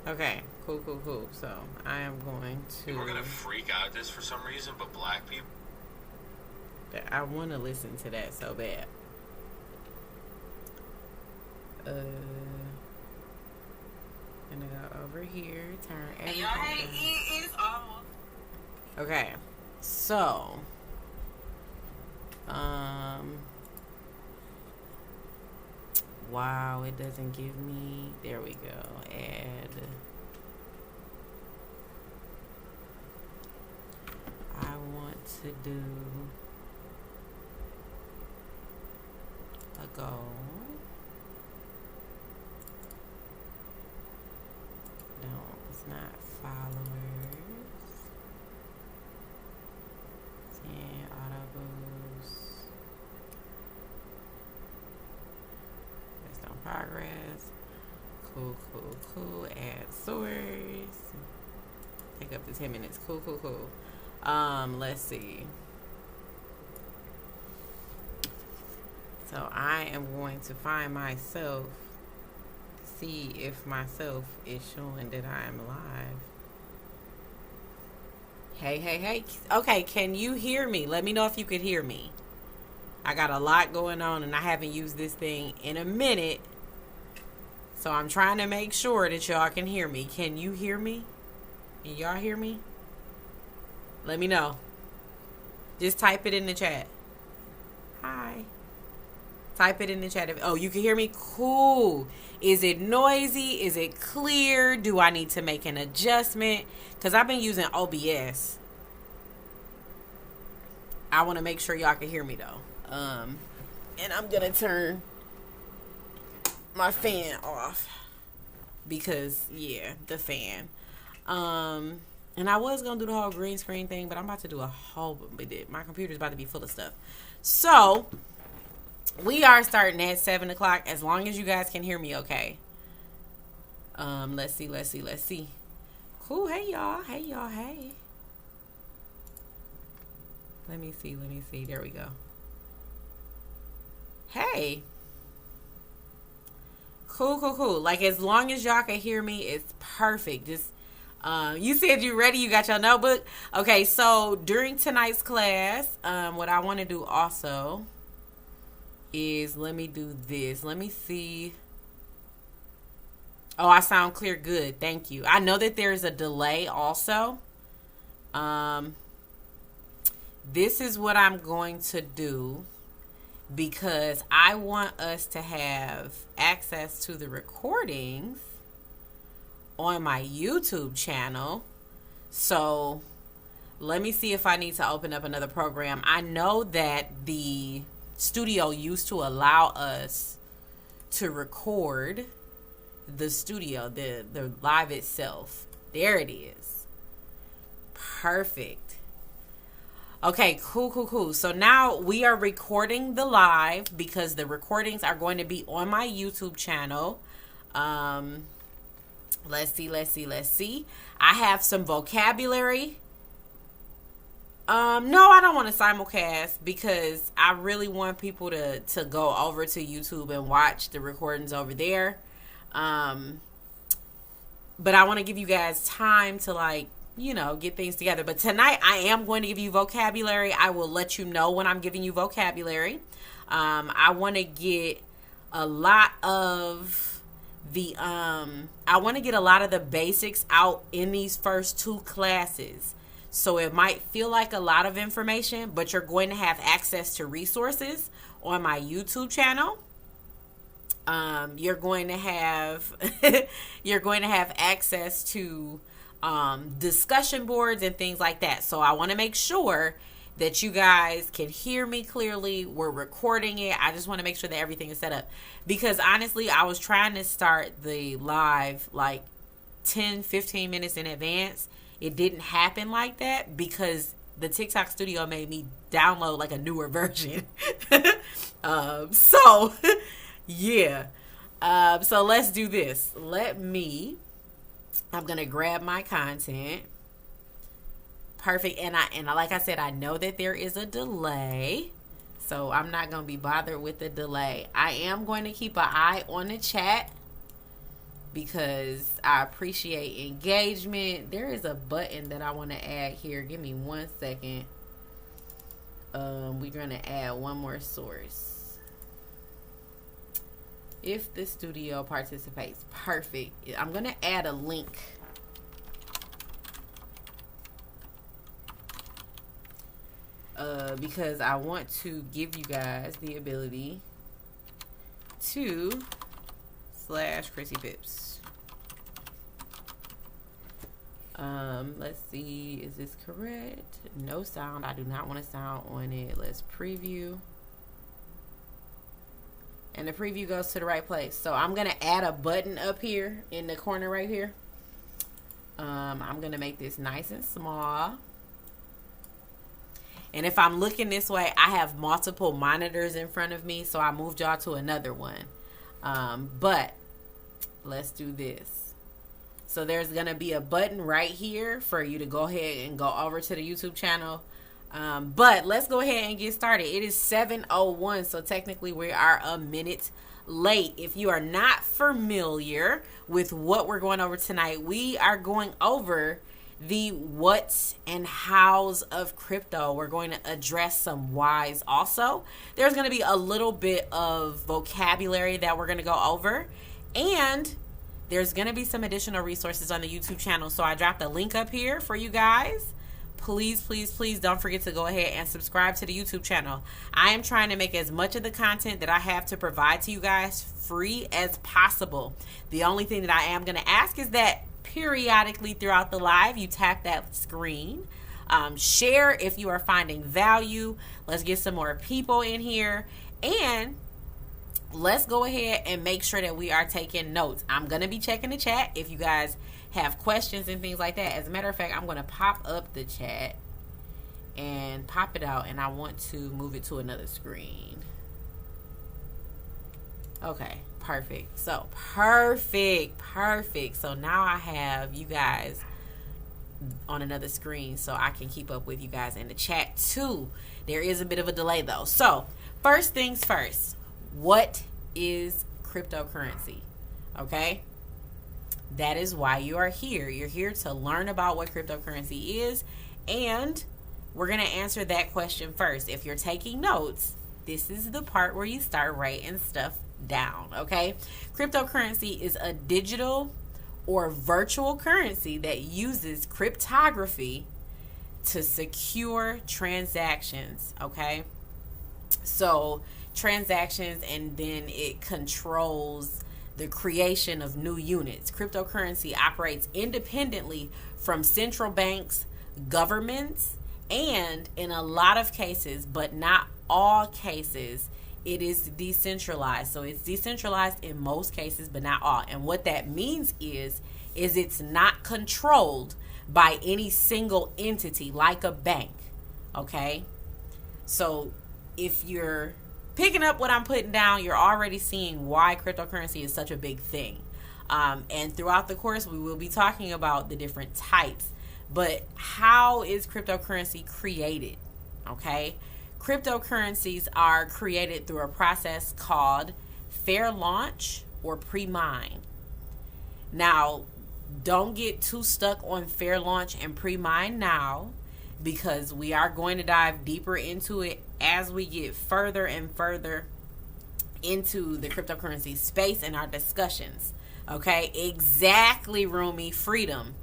Okay, cool. So I am going to. People are gonna freak out at this for some reason, but black people. I want to listen to that so bad. Gonna go over here, turn everything down. It is off. Okay, so wow, it doesn't give me. There we go. Add. I want to do a goal. No, it's not followers. 10 auto boost. Based on progress. Cool. Add source. Take up to 10 minutes. Cool. Let's see. So I am going to find myself, see if myself is showing that I am live. Hey. Okay, can you hear me? Let me know if you could hear me. I got a lot going on and I haven't used this thing in a minute. So I'm trying to make sure that y'all can hear me. Can you hear me? Can y'all hear me? Let me know. Just type it in the chat. Hi. Type it in the chat. Oh, you can hear me? Cool. Is it noisy? Is it clear? Do I need to make an adjustment? Because I've been using OBS. I want to make sure y'all can hear me, though. And I'm going to turn my fan off. Because, yeah, the fan. And I was going to do the whole green screen thing, but I'm about to do a whole... My computer's about to be full of stuff. So... we are starting at 7 o'clock, as long as you guys can hear me okay. Let's see. Cool. Hey, y'all. Hey. Let me see. There we go. Hey. Cool. Like, as long as y'all can hear me, it's perfect. Just, you said you ready? You got your notebook? Okay, so during tonight's class, what I want to do also... is let me do this. Let me see. Oh, I sound clear. Good. Thank you. I know that there's a delay also. This is what I'm going to do because I want us to have access to the recordings on my YouTube channel. So let me see if I need to open up another program. I know that the studio used to allow us to record the studio, the live itself. There it is. Perfect. Okay, cool. So now we are recording the live because the recordings are going to be on my YouTube channel. Let's see. I have some vocabulary. No, I don't want to simulcast because I really want people to go over to YouTube and watch the recordings over there. But I want to give you guys time to get things together. But tonight I am going to give you vocabulary. I will let you know when I'm giving you vocabulary. I want to get a lot of the basics out in these first two classes. So it might feel like a lot of information, but you're going to have access to resources on my YouTube channel. You're going to have access to discussion boards and things like that. So I want to make sure that you guys can hear me clearly. We're recording it. I just want to make sure that everything is set up. Because honestly, I was trying to start the live like 10, 15 minutes in advance. It didn't happen like that because the TikTok studio made me download like a newer version. So let's do this. I'm going to grab my content. Perfect. And like I said, I know that there is a delay. So I'm not going to be bothered with the delay. I am going to keep an eye on the chat. because I appreciate engagement. There is a button that I want to add here. Give me 1 second. We're going to add one more source. If the studio participates, perfect. I'm going to add a link. Because I want to give you guys the ability to /ChrissyPips. Let's see, is this correct? No sound. I do not want a sound on it. Let's preview. And the preview goes to the right place. So I'm going to add a button up here in the corner right here. I'm going to make this nice and small. And if I'm looking this way, I have multiple monitors in front of me, so I moved y'all to another one. But let's do this. So there's going to be a button right here for you to go ahead and go over to the YouTube channel. But let's go ahead and get started. It is 7:01, so technically we are a minute late. If you are not familiar with what we're going over tonight, we are going over the what's and how's of crypto. We're going to address some whys also. There's going to be a little bit of vocabulary that we're going to go over, and there's going to be some additional resources on the YouTube channel. So I dropped a link up here for you guys. Please, please, please don't forget to go ahead and subscribe to the YouTube channel. I am trying to make as much of the content that I have to provide to you guys free as possible. The only thing that I am going to ask is that periodically throughout the live, you tap that screen. Share if you are finding value. Let's get some more people in here. And let's go ahead and make sure that we are taking notes. I'm going to be checking the chat if you guys have questions and things like that. As a matter of fact, I'm going to pop up the chat and pop it out, and I want to move it to another screen. Okay, perfect. So perfect. So now I have you guys on another screen so I can keep up with you guys in the chat too. There is a bit of a delay though. So first things first, what is cryptocurrency? Okay, that is why you are here. You're here to learn about what cryptocurrency is, and we're going to answer that question first. If you're taking notes, this is the part where you start writing stuff down. Okay, cryptocurrency is a digital or virtual currency that uses cryptography to secure transactions. Okay, so transactions, and then it controls the creation of new units. Cryptocurrency operates independently from central banks, governments, and in a lot of cases, but not all cases, it is decentralized. So it's decentralized in most cases, but not all. And what that means is it's not controlled by any single entity like a bank. Okay? So if you're picking up what I'm putting down, you're already seeing why cryptocurrency is such a big thing. And throughout the course, we will be talking about the different types. But how is cryptocurrency created? Okay? Cryptocurrencies are created through a process called fair launch or pre-mine. Now, don't get too stuck on fair launch and pre-mine now, because we are going to dive deeper into it as we get further and further into the cryptocurrency space in our discussions. Okay, exactly, Rumi, freedom.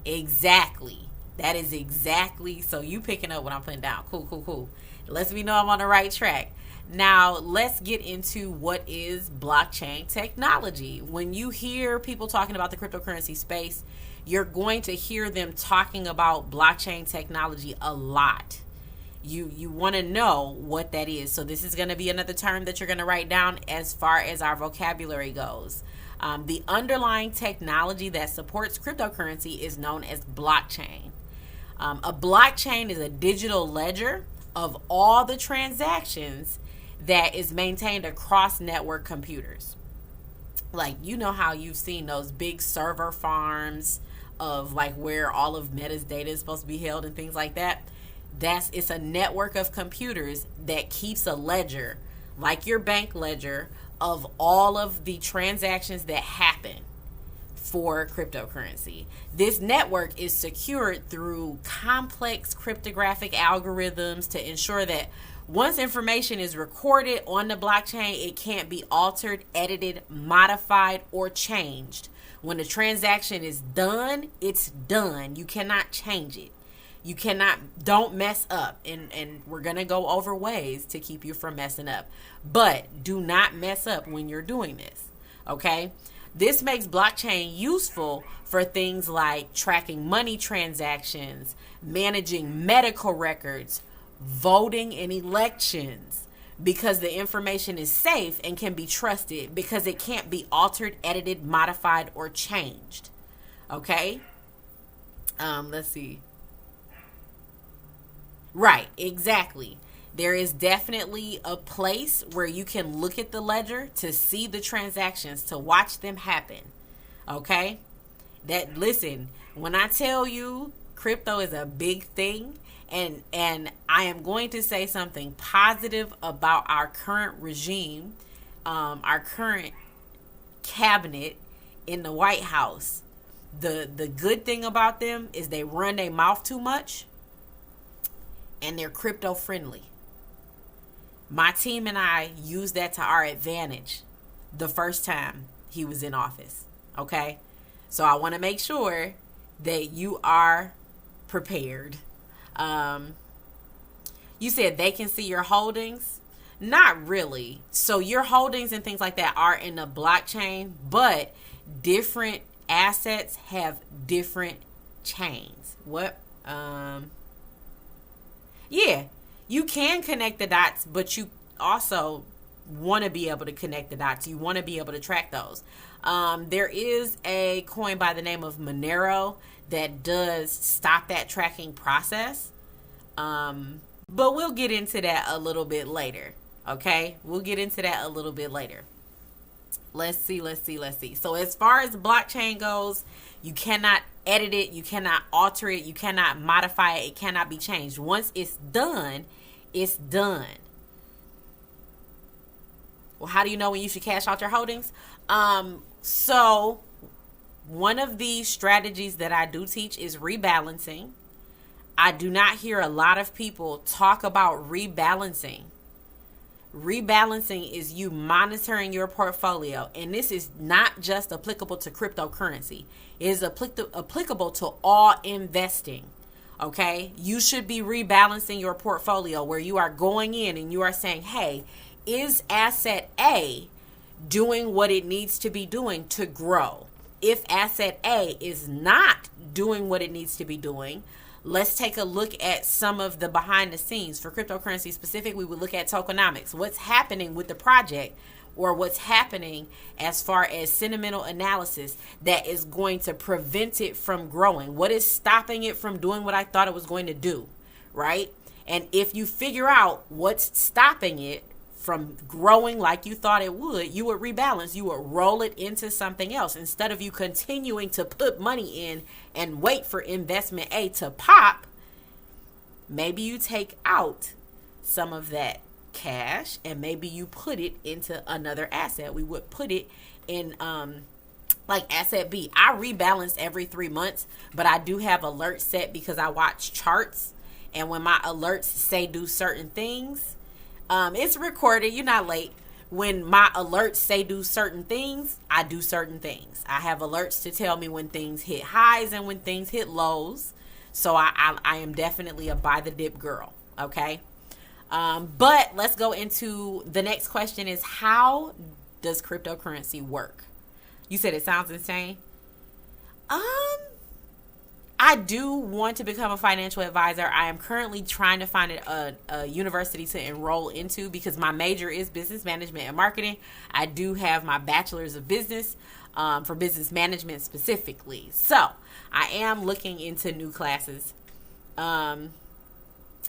Exactly. That is exactly. So you picking up what I'm putting down. Cool. Lets me know I'm on the right track. Now, let's get into what is blockchain technology. When you hear people talking about the cryptocurrency space, you're going to hear them talking about blockchain technology a lot. You want to know what that is. So this is going to be another term that you're going to write down as far as our vocabulary goes. The underlying technology that supports cryptocurrency is known as blockchain. A blockchain is a digital ledger of all the transactions that is maintained across network computers. Like, you know how you've seen those big server farms of like where all of Meta's data is supposed to be held and things like that. It's a network of computers that keeps a ledger, like your bank ledger, of all of the transactions that happen. for cryptocurrency. This network is secured through complex cryptographic algorithms to ensure that once information is recorded on the blockchain, it can't be altered, edited, modified, or changed. When the transaction is done, it's done. You cannot change it. You cannot, don't mess up. And we're going to go over ways to keep you from messing up. But do not mess up when you're doing this. Okay? This makes blockchain useful for things like tracking money transactions, managing medical records, voting in elections, because the information is safe and can be trusted because it can't be altered, edited, modified, or changed. Okay? Let's see. Right, exactly. There is definitely a place where you can look at the ledger to see the transactions, to watch them happen. Okay? That, listen, when I tell you crypto is a big thing, and I am going to say something positive about our current regime, our current cabinet in the White House. The good thing about them is they run their mouth too much, and they're crypto friendly. My team and I used that to our advantage the first time he was in office. Okay? So I want to make sure that you are prepared. You said they can see your holdings. Not really. So your holdings and things like that are in the blockchain, but different assets have different chains. What? Yeah, you can connect the dots, but you also want to be able to connect the dots. You want to be able to track those. There is a coin by the name of Monero that does stop that tracking process. But we'll get into that a little bit later. Okay? We'll get into that a little bit later. Let's see. So as far as the blockchain goes, you cannot edit it. You cannot alter it. You cannot modify it. It cannot be changed. Once it's done, it's done. Well, how do you know when you should cash out your holdings? So one of the strategies that I do teach is rebalancing. I do not hear a lot of people talk about rebalancing. Rebalancing is you monitoring your portfolio, and this is not just applicable to cryptocurrency. It is applicable to all investing. Okay? You should be rebalancing your portfolio where you are going in and you are saying, hey, is asset A doing what it needs to be doing to grow? If asset A is not doing what it needs to be doing, let's take a look at some of the behind the scenes. For cryptocurrency specific, we would look at tokenomics. What's happening with the project, or what's happening as far as sentimental analysis that is going to prevent it from growing? What is stopping it from doing what I thought it was going to do, right? And if you figure out what's stopping it from growing like you thought it would, you would rebalance. You would roll it into something else instead of you continuing to put money in and wait for investment A to pop. Maybe you take out some of that cash and maybe you put it into another asset. We would put it in like asset B. I rebalance every 3 months, but I do have alerts set because I watch charts, and when my alerts say do certain things, it's recorded. You're not late. When my alerts say do certain things, I do certain things. I have alerts to tell me when things hit highs and when things hit lows. So I am definitely a buy the dip girl. Okay. But let's go into the next question is, how does cryptocurrency work? You said it sounds insane. I do want to become a financial advisor. I am currently trying to find a university to enroll into because my major is business management and marketing. I do have my bachelor's of business for business management specifically. So I am looking into new classes.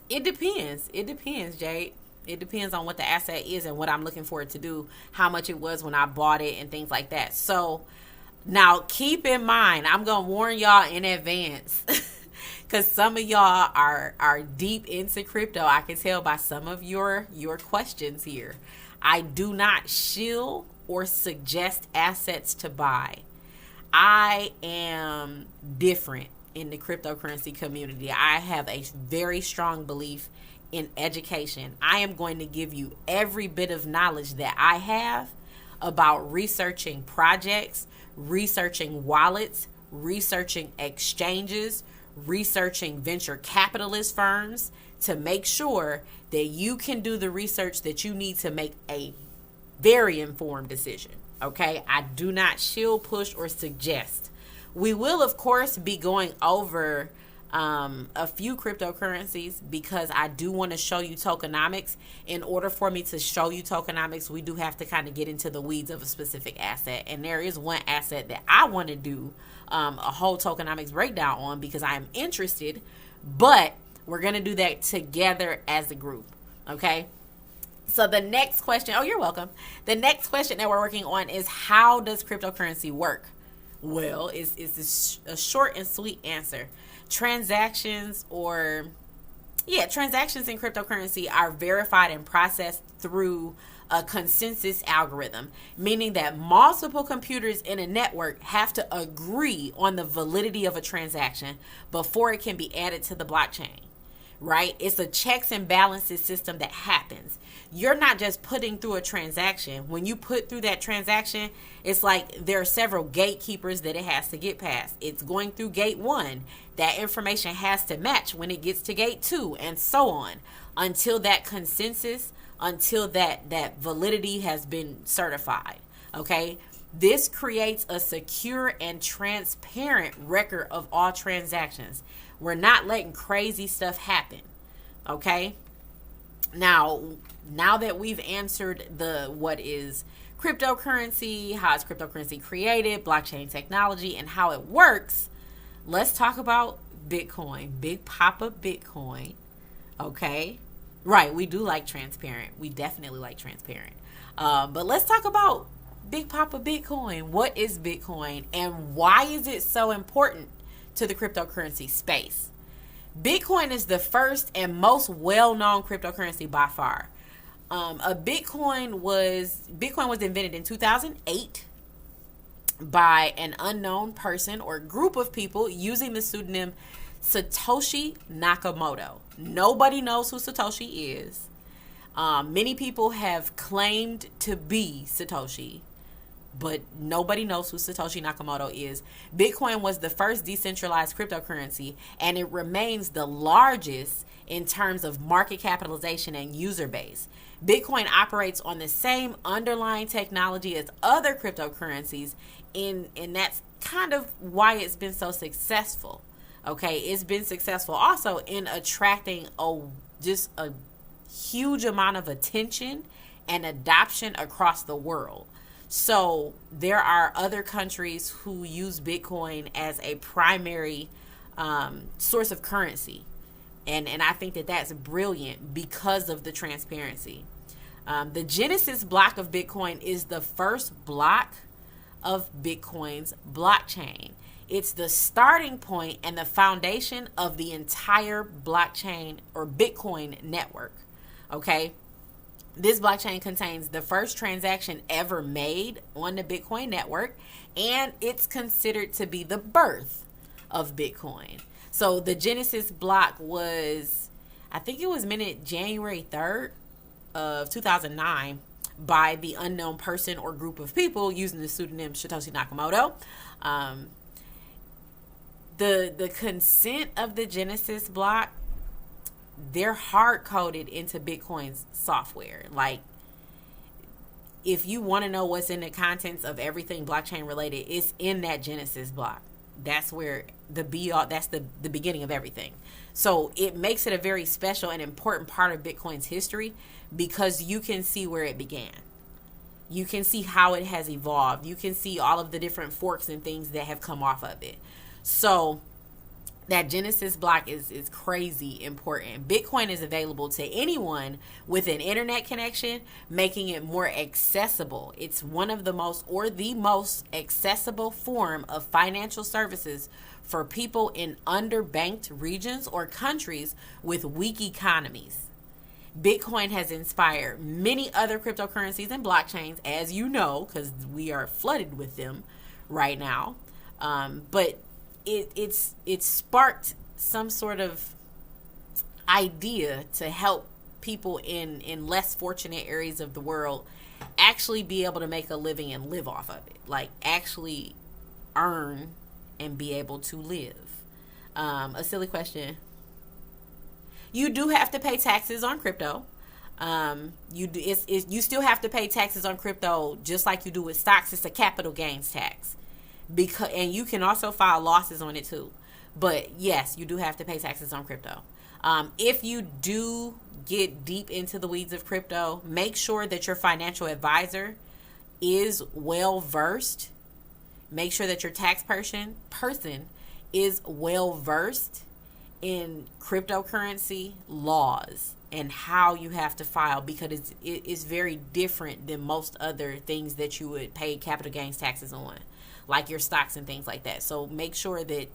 It depends. It depends, Jade. It depends on what the asset is and what I'm looking for it to do, how much it was when I bought it and things like that. So now keep in mind, I'm going to warn y'all in advance because some of y'all are deep into crypto. I can tell by some of your questions here. I do not shill or suggest assets to buy. I am different in the cryptocurrency community. I have a very strong belief in education. I am going to give you every bit of knowledge that I have about researching projects, researching wallets, researching exchanges, researching venture capitalist firms to make sure that you can do the research that you need to make a very informed decision. Okay, I do not shield, push, or suggest. We will, of course, be going over a few cryptocurrencies because I do want to show you tokenomics. In order for me to show you tokenomics, we do have to kind of get into the weeds of a specific asset. And there is one asset that I want to do a whole tokenomics breakdown on because I am interested. But we're going to do that together as a group. Okay. So the next question, oh, you're welcome. The next question that we're working on is, how does cryptocurrency work? Well, it's a short and sweet answer. Transactions in cryptocurrency are verified and processed through a consensus algorithm, meaning that multiple computers in a network have to agree on the validity of a transaction before it can be added to the blockchain. Right? It's a checks and balances system that happens. You're not just putting through a transaction. When you put through that transaction, it's like there are several gatekeepers that it has to get past. It's going through gate 1. That information has to match when it gets to gate 2, and so on, until that consensus, until that validity has been certified. Okay? This creates a secure and transparent record of all transactions. We're not letting crazy stuff happen. Okay? Now that we've answered what is cryptocurrency, how is cryptocurrency created, blockchain technology, and how it works, let's talk about Bitcoin. Big Papa Bitcoin. Okay? Right, we do like transparent. We definitely like transparent. But let's talk about Big Papa Bitcoin. What is Bitcoin and why is it so important to the cryptocurrency space? Bitcoin is the first and most well-known cryptocurrency by far. Bitcoin was invented in 2008 by an unknown person or group of people using the pseudonym Satoshi Nakamoto. Nobody knows who Satoshi is. Many people have claimed to be Satoshi, but nobody knows who Satoshi Nakamoto is. Bitcoin was the first decentralized cryptocurrency, and it remains the largest in terms of market capitalization and user base. Bitcoin operates on the same underlying technology as other cryptocurrencies, and that's kind of why it's been so successful. Okay, it's been successful also in attracting a huge amount of attention and adoption across the world. So there are other countries who use Bitcoin as a primary source of currency. And I think that that's brilliant because of the transparency. The Genesis block of Bitcoin is the first block of Bitcoin's blockchain. It's the starting point and the foundation of the entire blockchain or Bitcoin network. Okay? This blockchain contains the first transaction ever made on the Bitcoin network, and it's considered to be the birth of Bitcoin. So the Genesis block was, I think it was minted January 3rd of 2009 by the unknown person or group of people using the pseudonym Satoshi Nakamoto. The consent of the Genesis block, they're hard-coded into Bitcoin's software. Like, if you want to know what's in the contents of everything blockchain related, it's in that Genesis block. That's where that's the beginning of everything. So it makes it a very special and important part of Bitcoin's history because you can see where it began. You can see how it has evolved. You can see all of the different forks and things that have come off of it. So that Genesis block is crazy important. Bitcoin is available to anyone with an internet connection, making it more accessible. It's one of the most accessible form of financial services for people in underbanked regions or countries with weak economies. Bitcoin has inspired many other cryptocurrencies and blockchains, as you know, because we are flooded with them right now. But it sparked some sort of idea to help people in less fortunate areas of the world actually be able to make a living and live off of it. Like, actually earn and be able to live. A silly question. You do have to pay taxes on crypto. You still have to pay taxes on crypto just like you do with stocks. It's a capital gains tax, and you can also file losses on it too. But yes, you do have to pay taxes on crypto. If you do get deep into the weeds of crypto, make sure that your financial advisor is well versed. Make sure that your tax person is well versed in cryptocurrency laws and how you have to file, because it's very different than most other things that you would pay capital gains taxes on, like your stocks and things like that. So make sure that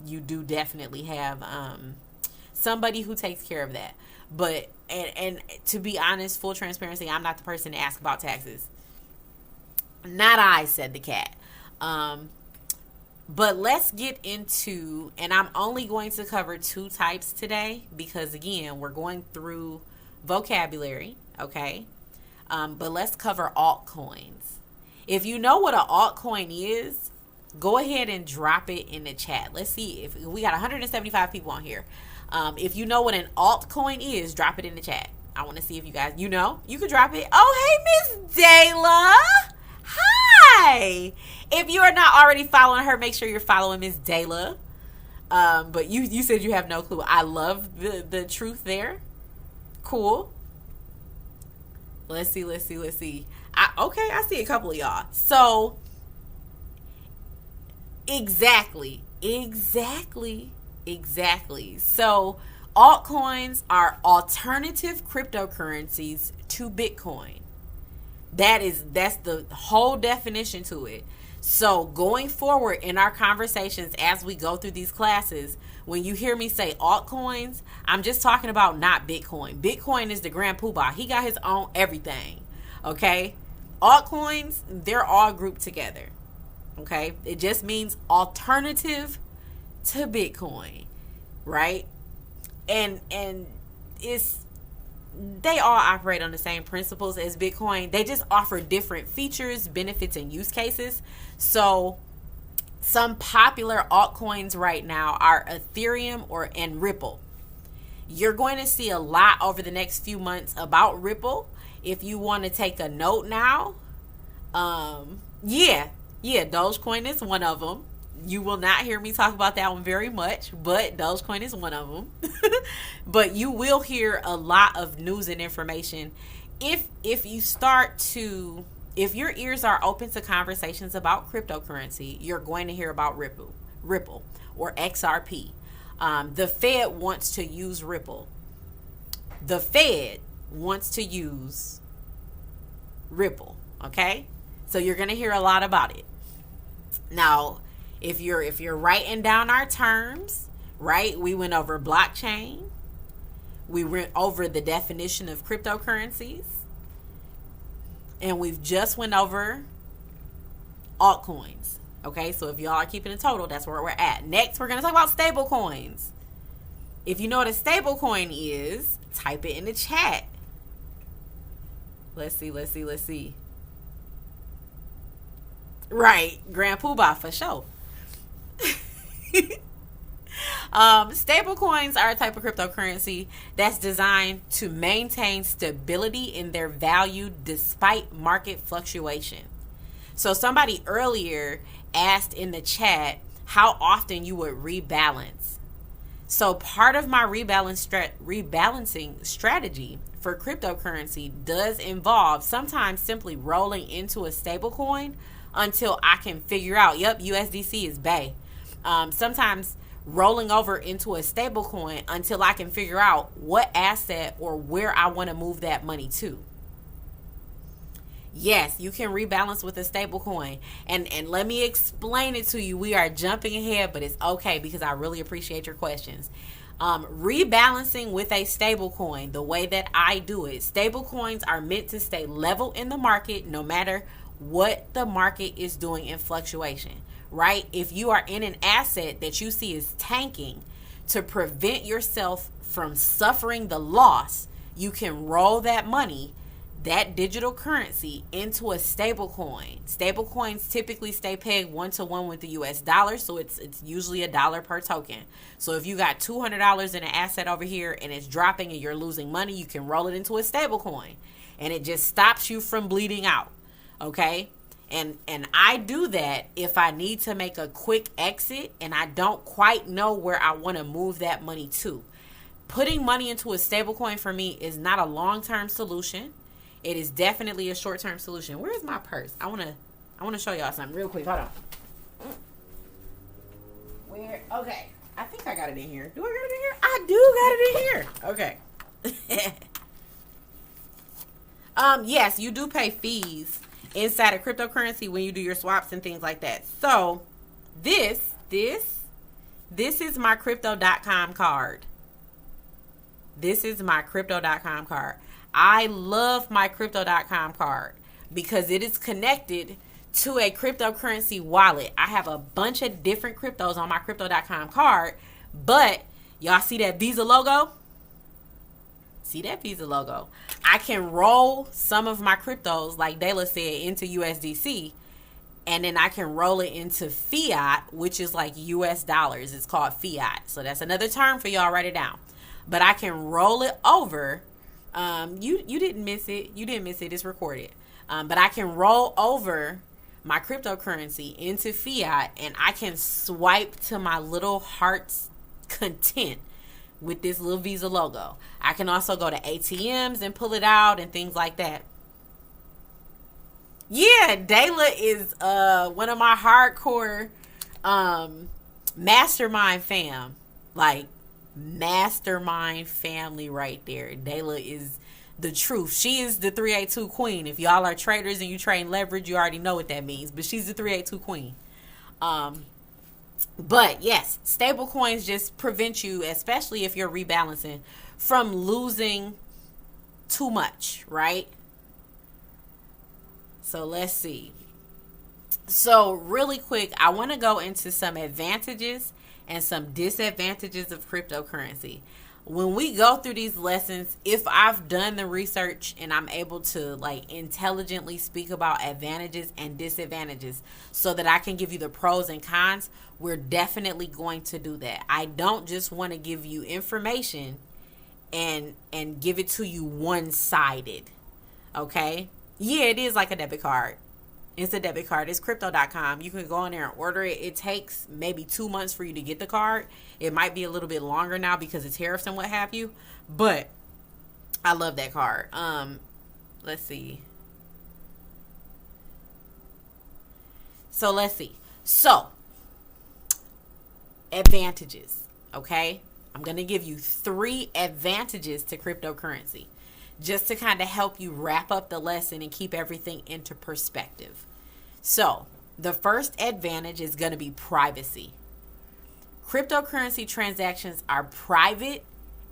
you do definitely have somebody who takes care of that. But and to be honest, full transparency, I'm not the person to ask about taxes. Not I, said the cat. But let's get into, and I'm only going to cover 2 types today because, again, we're going through vocabulary, okay? But let's cover altcoins. If you know what an altcoin is, go ahead and drop it in the chat. Let's see if we got 175 people on here. If you know what an altcoin is, drop it in the chat. I want to see if you guys, you can drop it. Oh, hey, Miss Dayla. Hi. If you are not already following her, make sure you're following Miss Dayla. But you said you have no clue. I love the truth there. Cool. Let's see. I see a couple of y'all. So, exactly. So, altcoins are alternative cryptocurrencies to Bitcoin. That's the whole definition to it. So going forward in our conversations as we go through these classes, when you hear me say altcoins, I'm just talking about not Bitcoin. Bitcoin is the grand poobah. He got his own everything. Okay? Altcoins, they're all grouped together. Okay? It just means alternative to Bitcoin. Right? And they all operate on the same principles as Bitcoin. They just offer different features, benefits, and use cases. So some popular altcoins right now are Ethereum and Ripple. You're going to see a lot over the next few months about Ripple. If you want to take a note now, Dogecoin is one of them. You will not hear me talk about that one very much, but Dogecoin is one of them. But you will hear a lot of news and information if your ears are open to conversations about cryptocurrency. You're going to hear about Ripple or XRP. The Fed wants to use Ripple. The Fed wants to use Ripple. Okay, so you're going to hear a lot about it. Now, if you're writing down our terms, right? We went over blockchain. We went over the definition of cryptocurrencies. And we've just went over altcoins. Okay, so if y'all are keeping a total, that's where we're at. Next, we're going to talk about stablecoins. If you know what a stablecoin is, type it in the chat. Let's see. Right, Grand Poobah for sure. Stablecoins are a type of cryptocurrency that's designed to maintain stability in their value despite market fluctuation. So somebody earlier asked in the chat how often you would rebalance. So part of my rebalancing strategy for cryptocurrency does involve sometimes simply rolling into a stablecoin until I can figure out, USDC is BAE. Sometimes rolling over into a stablecoin until I can figure out what asset or where I want to move that money to. Yes, you can rebalance with a stablecoin. And let me explain it to you. We are jumping ahead, but it's okay because I really appreciate your questions. Rebalancing with a stablecoin, the way that I do it, stablecoins are meant to stay level in the market no matter what the market is doing in fluctuation, right? If you are in an asset that you see is tanking, to prevent yourself from suffering the loss, you can roll that money, that digital currency, into a stable coin. Stable coins typically stay pegged 1-to-1 with the US dollar, so it's usually $1 per token. So if you got $200 in an asset over here and it's dropping and you're losing money, you can roll it into a stable coin, and it just stops you from bleeding out. Okay? And I do that if I need to make a quick exit and I don't quite know where I want to move that money to. Putting money into a stable coin for me is not a long-term solution. It is definitely a short-term solution. Where's my purse? I wanna show y'all something real quick. Hold on. Where? Okay. I think I got it in here. Do I got it in here? I do got it in here. Okay. Yes, you do pay fees inside of cryptocurrency when you do your swaps and things like that. So this is my crypto.com card. This is my crypto.com card. I love my crypto.com card because it is connected to a cryptocurrency wallet. I have a bunch of different cryptos on my crypto.com card, but y'all see that Visa logo? See that Visa logo? I can roll some of my cryptos, like Dayla said, into USDC, and then I can roll it into fiat, which is like US dollars. It's called fiat. So that's another term for y'all. Write it down. But I can roll it over. You didn't miss it. You didn't miss it. It's recorded. But I can roll over my cryptocurrency into fiat, and I can swipe to my little heart's content with this little Visa logo. I can also go to ATMs and pull it out and things like that. Yeah, Dayla is one of my hardcore mastermind fam. Like, mastermind family right there. Dayla is the truth. She is the 382 queen. If y'all are traders and you trade leverage, you already know what that means. But she's the 382 queen. But yes, stable coins just prevent you, especially if you're rebalancing, from losing too much, right? So let's see. So really quick, I want to go into some advantages and some disadvantages of cryptocurrency. When we go through these lessons, if I've done the research and I'm able to like intelligently speak about advantages and disadvantages so that I can give you the pros and cons, we're definitely going to do that. I don't just want to give you information and give it to you one-sided. Okay? Yeah, it is like a debit card. It's a debit card. It's crypto.com. You can go in there and order it. It takes maybe 2 months for you to get the card. It might be a little bit longer now because of tariffs and what have you. But I love that card. Let's see. So let's see. So advantages. Okay? I'm going to give you 3 advantages to cryptocurrency, just to kind of help you wrap up the lesson and keep everything into perspective. So, the first advantage is going to be privacy. Cryptocurrency transactions are private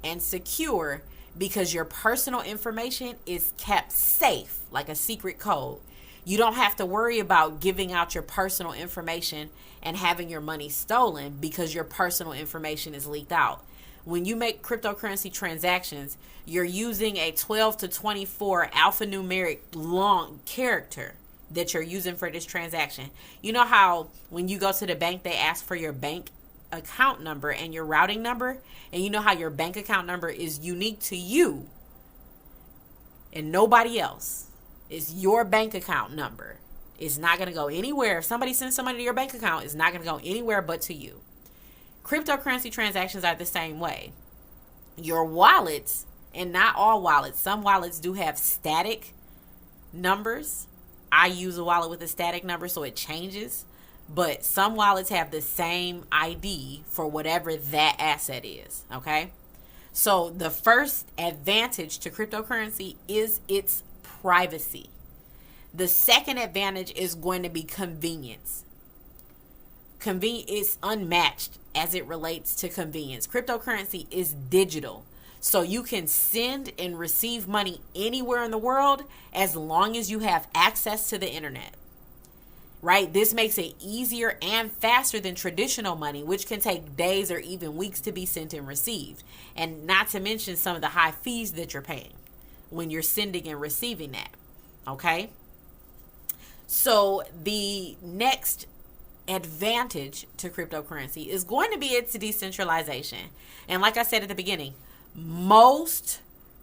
and secure because your personal information is kept safe, like a secret code. You don't have to worry about giving out your personal information and having your money stolen because your personal information is leaked out. When you make cryptocurrency transactions, you're using a 12 to 24 alphanumeric long character that you're using for this transaction. You know how when you go to the bank, they ask for your bank account number and your routing number? And you know how your bank account number is unique to you and nobody else. It's your bank account number. It's not going to go anywhere. If somebody sends somebody to your bank account, it's not going to go anywhere but to you. Cryptocurrency transactions are the same way. Your wallets, and not all wallets, some wallets do have static numbers. I use a wallet with a static number, so it changes. But some wallets have the same ID for whatever that asset is, okay? So the first advantage to cryptocurrency is its privacy. The second advantage is going to be convenience. Convenience is unmatched as it relates to convenience. Cryptocurrency is digital. So you can send and receive money anywhere in the world as long as you have access to the internet. Right? This makes it easier and faster than traditional money, which can take days or even weeks to be sent and received. And not to mention some of the high fees that you're paying when you're sending and receiving that. Okay? So the next advantage to cryptocurrency is going to be its decentralization. And like I said at the beginning, most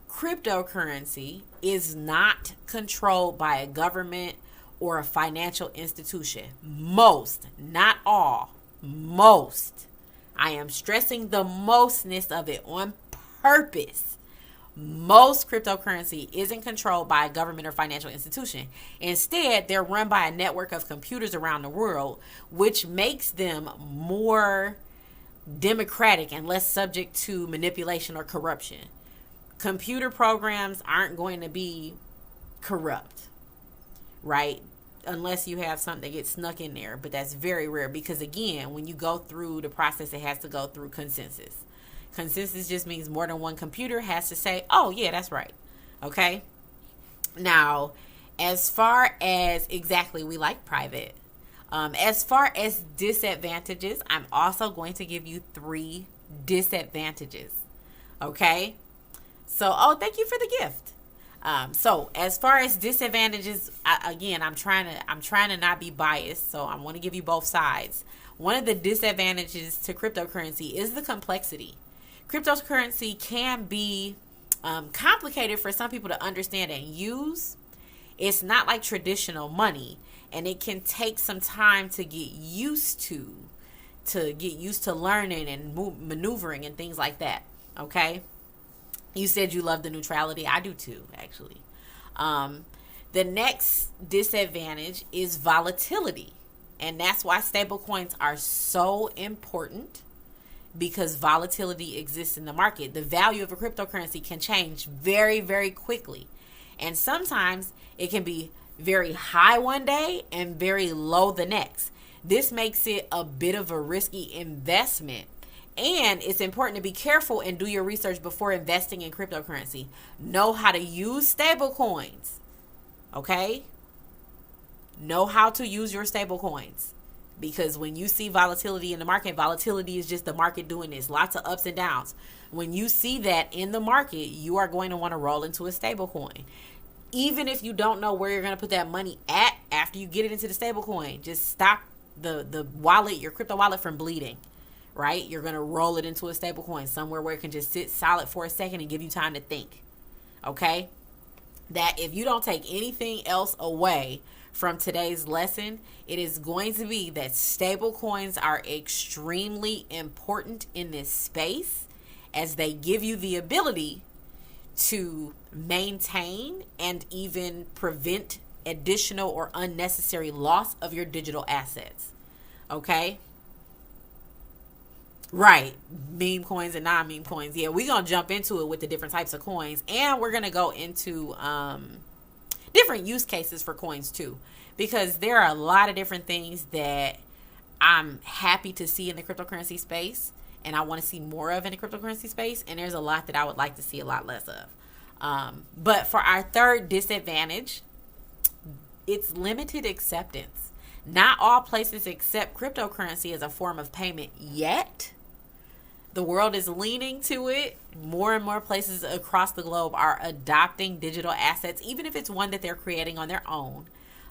cryptocurrency is not controlled by a government or a financial institution. Most, not all, most. I am stressing the mostness of it on purpose. Most cryptocurrency isn't controlled by a government or financial institution. Instead, they're run by a network of computers around the world, which makes them more democratic and less subject to manipulation or corruption. Computer programs aren't going to be corrupt, right? Unless you have something that gets snuck in there. But that's very rare because, again, when you go through the process, it has to go through consensus. Consensus just means more than one computer has to say, oh, yeah, that's right. Okay? Now, as far as exactly we like private, as far as disadvantages, I'm also going to give you 3 disadvantages. Okay? So, thank you for the gift. So as far as disadvantages, I'm trying to not be biased, so I want to give you both sides. One of the disadvantages to cryptocurrency is the complexity. Cryptocurrency can be complicated for some people to understand and use. It's not like traditional money, and it can take some time to get used to learning and maneuvering and things like that. Okay. You said you love the neutrality. I do too, actually. The next disadvantage is volatility. And that's why stablecoins are so important, because volatility exists in the market. The value of a cryptocurrency can change very, very quickly. And sometimes it can be very high one day and very low the next. This makes it a bit of a risky investment. And it's important to be careful and do your research before investing in cryptocurrency. Know how to use stable coins. Okay? Know how to use your stable coins. Because when you see volatility in the market, volatility is just the market doing this. Lots of ups and downs. When you see that in the market, you are going to want to roll into a stable coin. Even if you don't know where you're going to put that money at after you get it into the stable coin, just stop the wallet, your crypto wallet, from bleeding. Right? You're going to roll it into a stable coin somewhere where it can just sit solid for a second and give you time to think. Okay? That if you don't take anything else away from today's lesson, it is going to be that stable coins are extremely important in this space, as they give you the ability to maintain and even prevent additional or unnecessary loss of your digital assets. Okay? Right. Meme coins and non-meme coins. Yeah, we're going to jump into it with the different types of coins. And we're going to go into different use cases for coins too. Because there are a lot of different things that I'm happy to see in the cryptocurrency space. And I want to see more of in the cryptocurrency space. And there's a lot that I would like to see a lot less of. But for our third disadvantage, it's limited acceptance. Not all places accept cryptocurrency as a form of payment yet. The world is leaning to it. More and more places across the globe are adopting digital assets, even if it's one that they're creating on their own.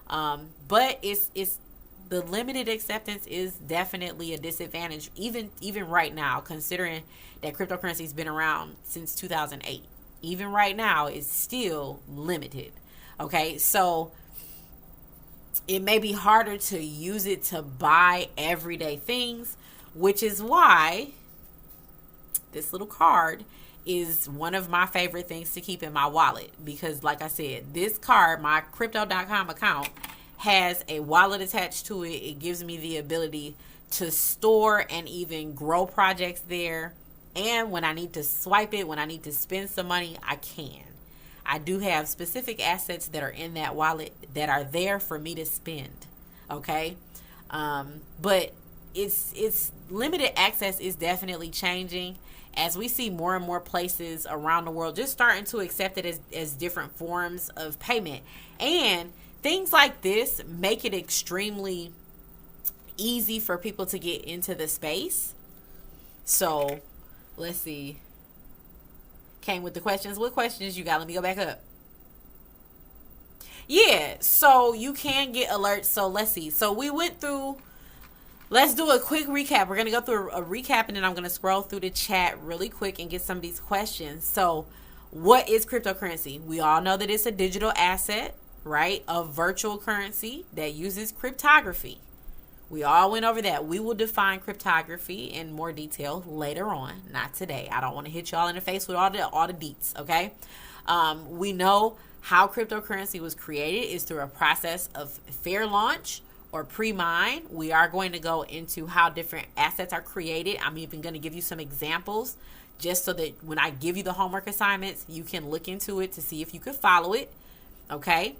But it's the limited acceptance is definitely a disadvantage, even right now, considering that cryptocurrency has been around since 2008. Even right now, it's still limited. Okay, so it may be harder to use it to buy everyday things, which is why this little card is one of my favorite things to keep in my wallet. Because like I said, this card, my crypto.com account, has a wallet attached to it. It gives me the ability to store and even grow projects there. And when I need to swipe it, when I need to spend some money, I can. I do have specific assets that are in that wallet that are there for me to spend. Okay. But it's limited access is definitely changing as we see more and more places around the world just starting to accept it as different forms of payment. And things like this make it extremely easy for people to get into the space. So let's see. Came with the questions. What questions you got? Let me go back up. Yeah, so you can get alerts. So let's see. So we went through, let's do a quick recap. We're going to go through a recap, and then I'm going to scroll through the chat really quick and get some of these questions. So what is cryptocurrency? We all know that it's a digital asset, right? A virtual currency that uses cryptography. We all went over that. We will define cryptography in more detail later on, not today. I don't want to hit y'all in the face with all the deets, okay? We know how cryptocurrency was created is through a process of fair launch or pre-mine. We are going to go into how different assets are created. I'm even going to give you some examples just so that when I give you the homework assignments, you can look into it to see if you could follow it, okay?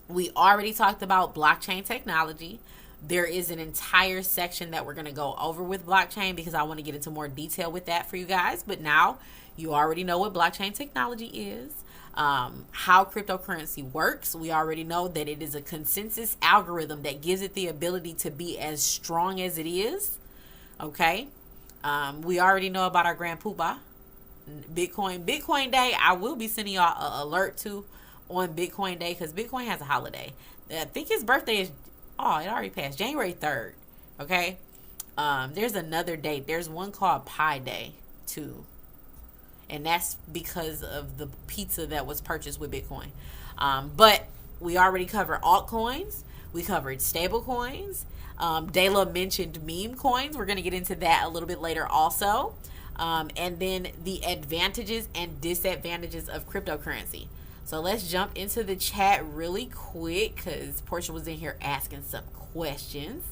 We already talked about blockchain technology. There is an entire section that we're going to go over with blockchain because I want to get into more detail with that for you guys. But now you already know what blockchain technology is, how cryptocurrency works. We already know that it is a consensus algorithm that gives it the ability to be as strong as it is. Okay. We already know about our grand poobah, Bitcoin Day. I will be sending y'all an alert to on Bitcoin Day because Bitcoin has a holiday. I think his birthday is, oh, it already passed, January 3rd. Okay. There's another date. There's one called Pi Day too. And that's because of the pizza that was purchased with Bitcoin. But we already covered altcoins. We covered stablecoins. Dayla mentioned meme coins. We're going to get into that a little bit later also. And then the advantages and disadvantages of cryptocurrency. So let's jump into the chat really quick because Portia was in here asking some questions.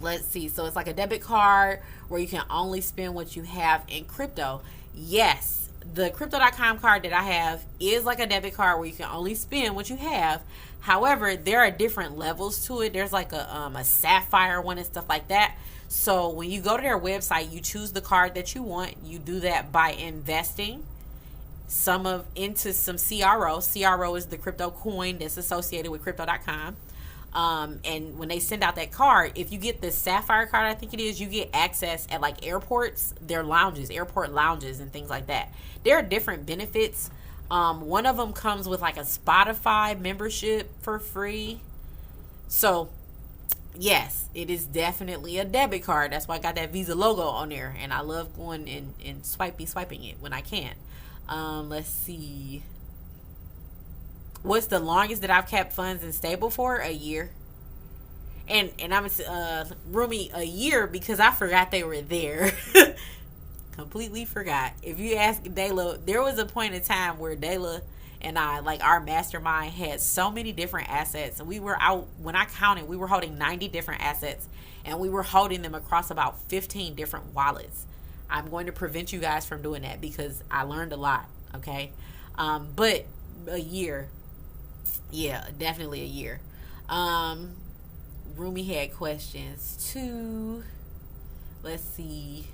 Let's see. So it's like a debit card where you can only spend what you have in crypto. Yes, the crypto.com card that I have is like a debit card where you can only spend what you have. However, there are different levels to it. There's like a sapphire one and stuff like that. So when you go to their website, you choose the card that you want. You do that by investing into some CRO. CRO is the crypto coin that's associated with crypto.com. And when they send out that card, if you get the sapphire card, I think it is, you get access at like airports, their lounges, airport lounges and things like that. There are different benefits. One of them comes with like a Spotify membership for free. So yes, it is definitely a debit card. That's why I got that Visa logo on there, and I love going and swiping it when I can. Let's see. What's the longest that I've kept funds in stable for? A year. And I'm Rumi, a year because I forgot they were there. Completely forgot. If you ask Dayla, there was a point in time where Dayla and I, like our mastermind, had so many different assets. And we were out, when I counted, we were holding 90 different assets. And we were holding them across about 15 different wallets. I'm going to prevent you guys from doing that because I learned a lot. Okay. But a year. Yeah, definitely a year. Rumi had questions too. Let's see.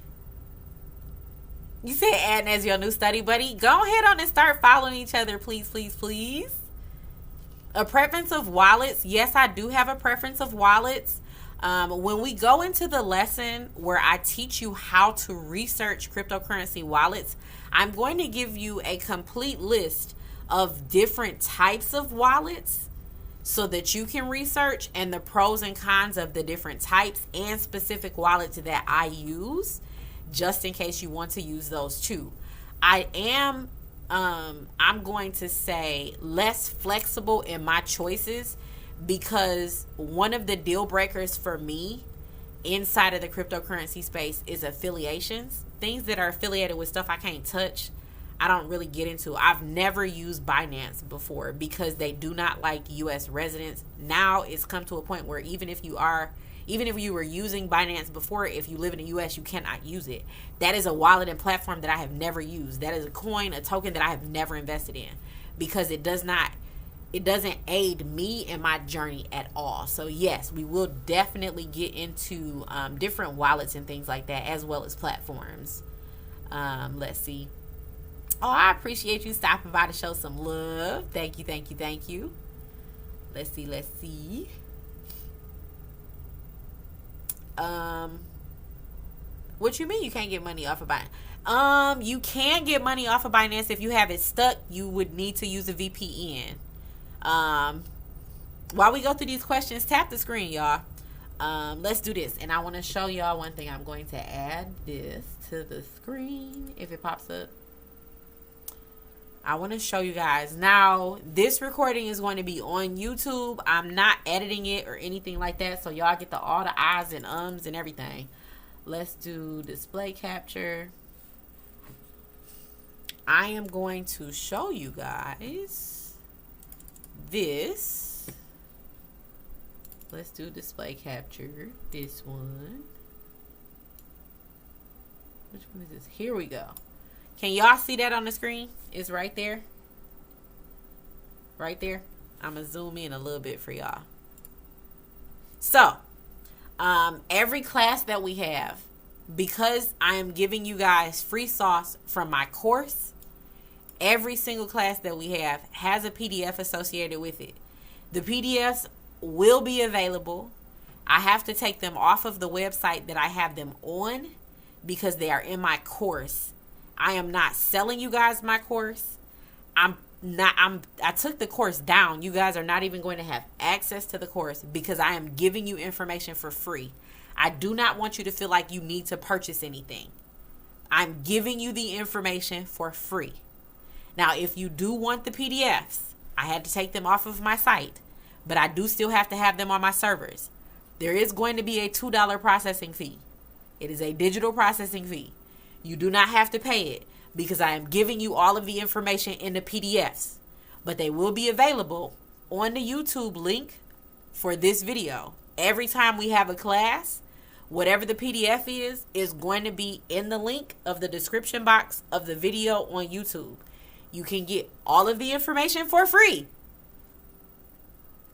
You said adding as your new study buddy. Go ahead on and start following each other, please, please, please. A preference of wallets. Yes, I do have a preference of wallets. When we go into the lesson where I teach you how to research cryptocurrency wallets, I'm going to give you a complete list of different types of wallets so that you can research and the pros and cons of the different types and specific wallets that I use, just in case you want to use those too. I am I'm going to say less flexible in my choices because one of the deal breakers for me inside of the cryptocurrency space is affiliations. Things that are affiliated with stuff I can't touch, I don't really get into. I've never used Binance before because they do not like U.S. residents. Now it's come to a point where even if you were using Binance before, if you live in the U.S., you cannot use it. That is a wallet and platform that I have never used. That is a token that I have never invested in because it it doesn't aid me in my journey at all. So yes, we will definitely get into different wallets and things like that, as well as platforms. Let's see. Oh, I appreciate you stopping by to show some love. Thank you, thank you, thank you. Let's see, let's see. What you mean you can't get money off of Binance? You can get money off of Binance if you have it stuck. You would need to use a VPN. While we go through these questions, tap the screen, y'all. Let's do this. And I want to show y'all one thing. I'm going to add this to the screen if it pops up. I want to show you guys. Now, this recording is going to be on YouTube. I'm not editing it or anything like that, so y'all get all the ahs and ums and everything. Let's do display capture. I am going to show you guys this. Let's do display capture. This one. Which one is this? Here we go. Can y'all see that on the screen? It's right there. Right there. I'm going to zoom in a little bit for y'all. So, every class that we have, because I am giving you guys free sauce from my course, every single class that we have has a PDF associated with it. The PDFs will be available. I have to take them off of the website that I have them on because they are in my course. I am not selling you guys my course. I took the course down. You guys are not even going to have access to the course because I am giving you information for free. I do not want you to feel like you need to purchase anything. I'm giving you the information for free. Now, if you do want the PDFs, I had to take them off of my site, but I do still have to have them on my servers. There is going to be a $2 processing fee. It is a digital processing fee. You do not have to pay it because I am giving you all of the information in the PDFs, but they will be available on the YouTube link for this video. Every time we have a class, whatever the PDF is going to be in the link of the description box of the video on YouTube. You can get all of the information for free.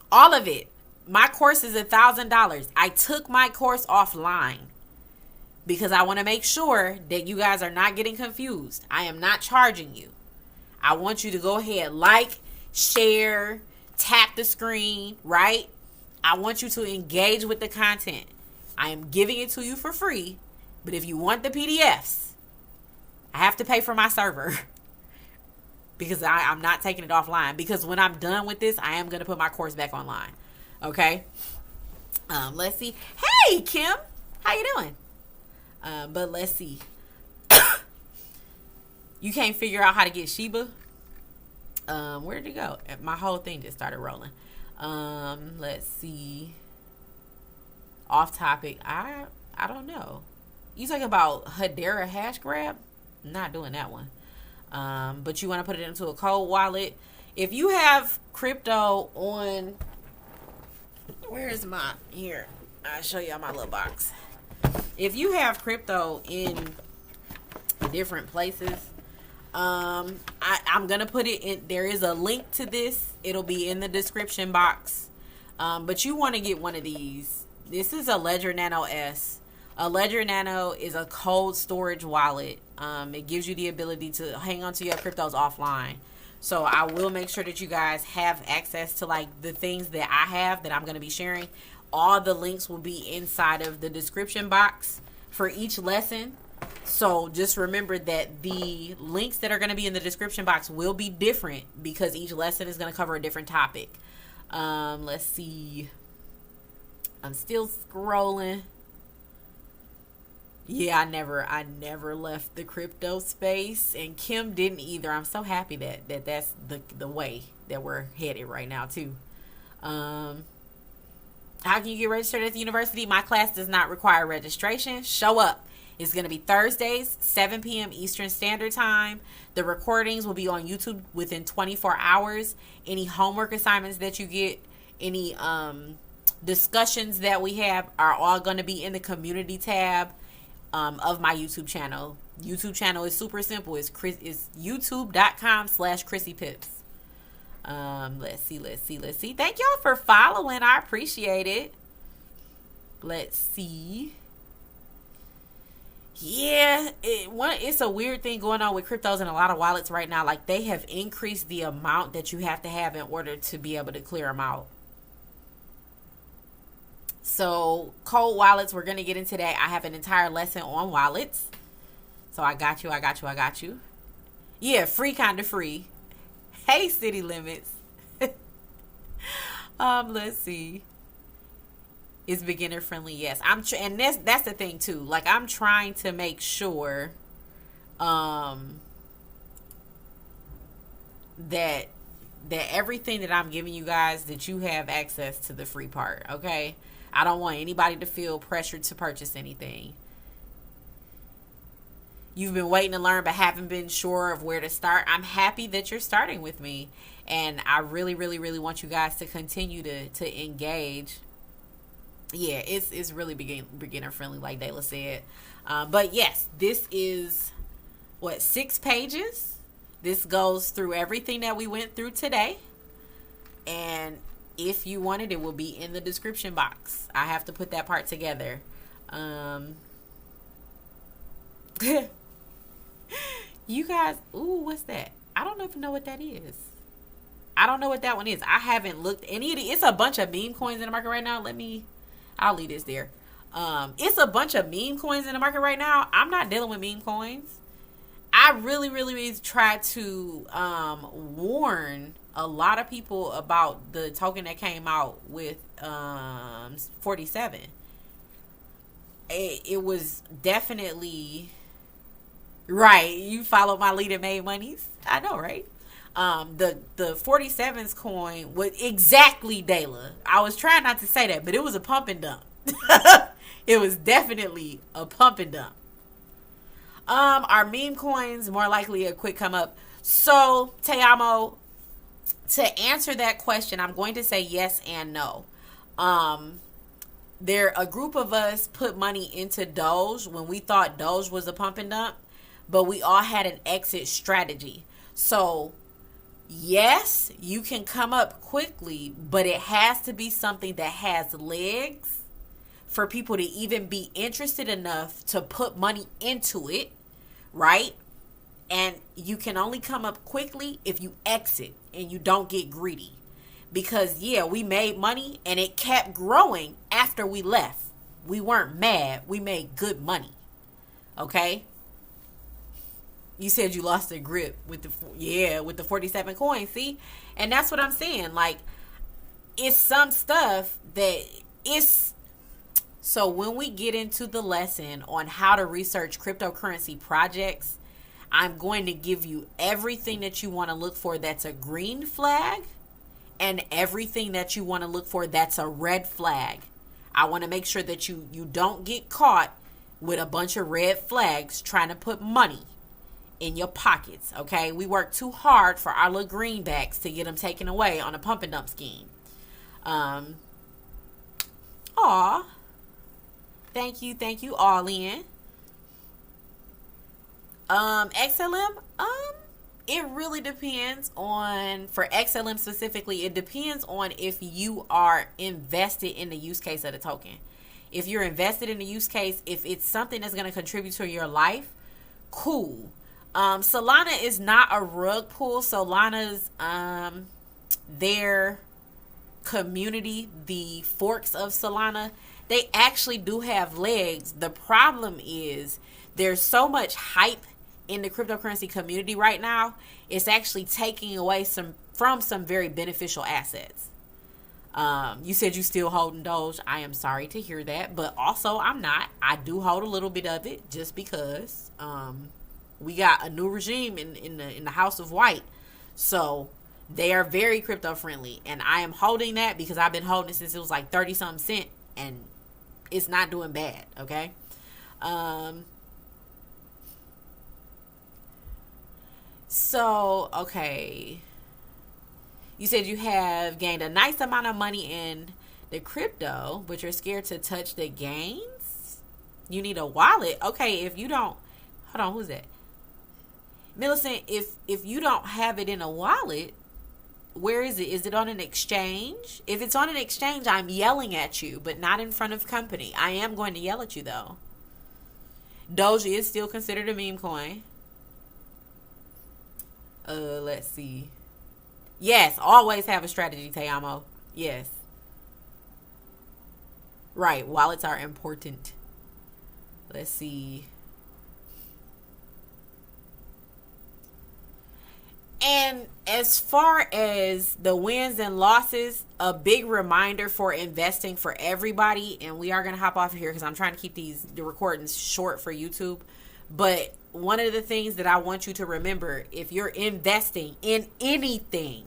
All of it. My course is $1,000. I took my course offline because I want to make sure that you guys are not getting confused. I am not charging you. I want you to go ahead, like, share, tap the screen, right? I want you to engage with the content. I am giving it to you for free, but if you want the PDFs, I have to pay for my server because I'm not taking it offline, because when I'm done with this, I am going to put my course back online. Okay? Let's see. Hey, Kim. How you doing? But let's see. You can't figure out how to get Shiba? Where did it go? My whole thing just started rolling. Let's see. Off topic. I don't know. You talking about Hedera hash grab? I'm not doing that one. But you want to put it into a cold wallet. If you have crypto on, where is my, here, I'll show y'all my little box. If you have crypto in different places, I'm going to put it in, there is a link to this. It'll be in the description box. But you want to get one of these. This is a Ledger Nano S. A Ledger Nano is a cold storage wallet. It gives you the ability to hang on to your cryptos offline. So I will make sure that you guys have access to like the things that I have that I'm going to be sharing. All the links will be inside of the description box for each lesson. So just remember that the links that are going to be in the description box will be different because each lesson is going to cover a different topic. Let's see. I'm still scrolling. Yeah, I never left the crypto space, and Kim didn't either. I'm so happy that that's the way that we're headed right now too. How can you get registered at the university? My class does not require registration. Show up. It's going to be Thursdays, 7 p.m. Eastern Standard Time. The recordings will be on YouTube within 24 hours. Any homework assignments that you get, any discussions that we have are all going to be in the community tab of my YouTube channel. YouTube channel is super simple. It's youtube.com/ChrissyPips. Let's see. Thank y'all for following. I appreciate it. Let's see. Yeah, it's a weird thing going on with cryptos and a lot of wallets right now. Like, they have increased the amount that you have to have in order to be able to clear them out. So, cold wallets, we're going to get into that. I have an entire lesson on wallets. So, I got you. Yeah, free kind of free. Hey, City Limits. Let's see. It's beginner friendly, yes. And that's the thing too. Like, I'm trying to make sure that everything that I'm giving you guys, that you have access to the free part, okay? I don't want anybody to feel pressured to purchase anything. You've been waiting to learn but haven't been sure of where to start. I'm happy that you're starting with me, and I really, really, really want you guys to continue to engage. Yeah, it's really beginner friendly, like Dayla said. But yes, this is 6 pages. This goes through everything that we went through today, and if you want it, it will be in the description box. I have to put that part together. You guys, ooh, what's that? I don't even know what that is. I don't know what that one is. I haven't looked any of the. It's a bunch of meme coins in the market right now. I'll leave this there. It's a bunch of meme coins in the market right now. I'm not dealing with meme coins. I really, really, really tried to warn a lot of people about the token that came out with 47. It was definitely right. You followed my lead and made monies. I know, right? The 47's coin was exactly Dayla. I was trying not to say that, but it was a pump and dump. It was definitely a pump and dump. Are meme coins more likely a quick come up? So, Te Amo, to answer that question, I'm going to say yes and no. A group of us put money into Doge when we thought Doge was a pump and dump, but we all had an exit strategy. So, yes, you can come up quickly, but it has to be something that has legs for people to even be interested enough to put money into it, right? And you can only come up quickly if you exit and you don't get greedy. Because, yeah, we made money and it kept growing after we left. We weren't mad. We made good money. Okay? You said you lost the grip with the 47 coins. See? And that's what I'm saying. Like, it's some stuff that it's. So when we get into the lesson on how to research cryptocurrency projects, I'm going to give you everything that you want to look for that's a green flag and everything that you want to look for that's a red flag. I want to make sure that you don't get caught with a bunch of red flags trying to put money in your pockets, okay? We work too hard for our little greenbacks to get them taken away on a pump and dump scheme. Thank you, all in. XLM, it really depends on, for XLM specifically, it depends on if you are invested in the use case of the token. If you're invested in the use case, if it's something that's going to contribute to your life, cool. Solana is not a rug pull. Solana's, their community, the forks of Solana, they actually do have legs. The problem is there's so much hype in the cryptocurrency community right now. It's actually taking away from some very beneficial assets. You said you still holding Doge. I am sorry to hear that, but also I'm not. I do hold a little bit of it just because we got a new regime in the House of White, so they are very crypto friendly, and I am holding that because I've been holding it since it was like 30 something cent, and it's not doing bad. Okay. So, okay. You said you have gained a nice amount of money in the crypto, but you're scared to touch the gains? You need a wallet. Okay, if you don't, hold on, who's that? Millicent, if you don't have it in a wallet, Where is it? Is it on an exchange? If it's on an exchange, I'm yelling at you, but not in front of company. I am going to yell at you, though. Doji is still considered a meme coin. Let's see. Yes, always have a strategy, Te Amo. Yes. Right, wallets are important. Let's see. And as far as the wins and losses, a big reminder for investing for everybody, and we are going to hop off of here because I'm trying to keep the recordings short for YouTube. But one of the things that I want you to remember, if you're investing in anything,